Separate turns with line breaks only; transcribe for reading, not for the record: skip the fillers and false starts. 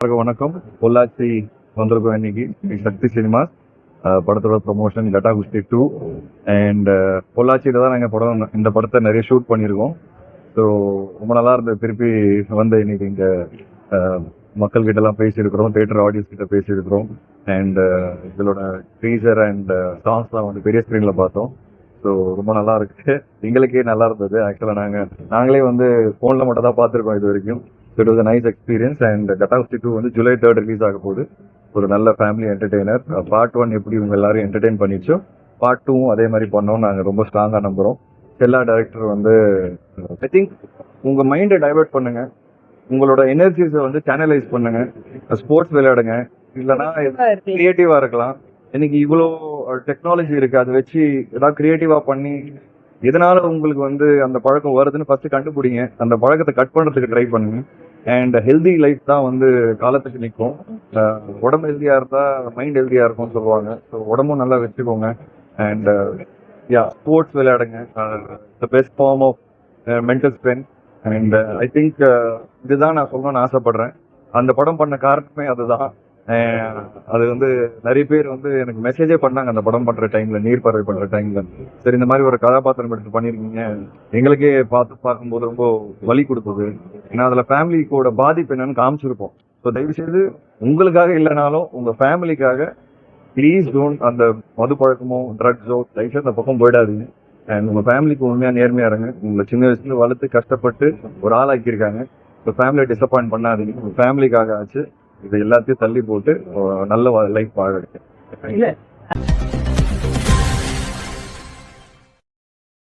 வணக்கம். பொள்ளாச்சி வந்திருக்கோம் இன்னைக்கு சக்தி சினிமாஸ் படத்தோட ப்ரொமோஷன் கட்டா குஸ்தி 2 அண்ட் பொள்ளாச்சியில தான் நாங்கள் இந்த படத்தை நிறைய ஷூட் பண்ணியிருக்கோம். ஸோ ரொம்ப நல்லா இருந்தது. திருப்பி வந்து இன்னைக்கு இங்கே மக்கள் கிட்ட எல்லாம் பேசியிருக்கிறோம், தியேட்டர் ஆடியன்ஸ் கிட்ட பேசியிருக்கிறோம். அண்ட் இதோட ட்ரீசர் அண்ட் சாங்ஸ்லாம் வந்து பெரிய ஸ்க்ரீனில் பார்த்தோம். ஸோ ரொம்ப நல்லா இருக்கு, எங்களுக்கே நல்லா இருந்தது. ஆக்சுவலாக நாங்களே வந்து ஃபோனில் மட்டும் தான் பார்த்துருக்கோம் இது வரைக்கும். So it was a nice experience. And Gatta Kusthi 2 வந்து July 3 ரிலீஸ் ஆக போகுது. ஒரு நல்ல ஃபேமிலி என்டர்டெய்னர். பார்ட் 1 எப்படி இவங்க எல்லாரும் என்டர்டெயின் பண்ணிச்சோ பார்ட் 2வும் அதே மாதிரி பண்ணோம். நாங்கள் ரொம்ப ஸ்ட்ராங்காக நம்புகிறோம். எல்லா டைரக்டர் வந்து ஐ திங்க் உங்கள் மைண்டை டைவெர்ட் பண்ணுங்க, உங்களோட எனர்ஜிஸை வந்து சேனலைஸ் பண்ணுங்க, ஸ்போர்ட்ஸ் விளையாடுங்க, இல்லைன்னா கிரியேட்டிவாக இருக்கலாம். இன்னைக்கு இவ்வளோ டெக்னாலஜி இருக்கு, அதை வச்சு ஏதாவது கிரியேட்டிவாக பண்ணி எதனால உங்களுக்கு வந்து அந்த பழக்கம் வருதுன்னு ஃபர்ஸ்ட் கண்டுபிடிங்க. அந்த பழக்கத்தை கட் பண்ணுறதுக்கு ட்ரை பண்ணுங்க. அண்ட் ஹெல்தி லைஃப் தான் வந்து காலத்துக்கு நிற்கும். உடம்பு ஹெல்த்தியாக இருந்தால் மைண்ட் ஹெல்த்தியாக இருக்கும்னு சொல்லுவாங்க. ஸோ உடம்பும் நல்லா வச்சுக்கோங்க. அண்ட் ஸ்போர்ட்ஸ் விளையாடுங்க. The best form of mental strength. And I think இதுதான் நான் சொல்லணும்னு ஆசைப்படுறேன். அந்த படம் பண்ண காரணமே அதுதான். அது வந்து நிறைய பேர் வந்து எனக்கு மெசேஜே பண்ணாங்க அந்த படம் பண்ற டைம்ல, நீர் பறவை பண்ற டைம்ல. சரி, இந்த மாதிரி ஒரு கதாபாத்திரம் எடுத்து பண்ணிருக்கீங்க, எங்களுக்கே பார்க்கும்போது ரொம்ப வலி கொடுத்தது. ஏன்னா அதுல ஃபேமிலிக்கோட பாதிப்பு என்னன்னு காமிச்சிருப்போம். ஸோ தயவு செய்து உங்களுக்காக இல்லைனாலும் உங்க ஃபேமிலிக்காக ப்ளீஸ் டோன்ட் அந்த மது பழக்கமோ ட்ரக்ஸோ தயவு செய்து அந்த பக்கம் போயிடாதீங்க. அண்ட் உங்க ஃபேமிலிக்கு உண்மையா நேர்மையா இருங்க. உங்களை சின்ன வயசுல வளர்த்து கஷ்டப்பட்டு ஒரு ஆளாக்கியிருக்காங்க. ஸோ ஃபேமிலியை டிசப்பாயிண்ட் பண்ணாதீங்க. உங்க ஃபேமிலிக்காக ஆச்சு இதை எல்லாத்தையும் தள்ளி போட்டு நல்ல லைஃப் வாழ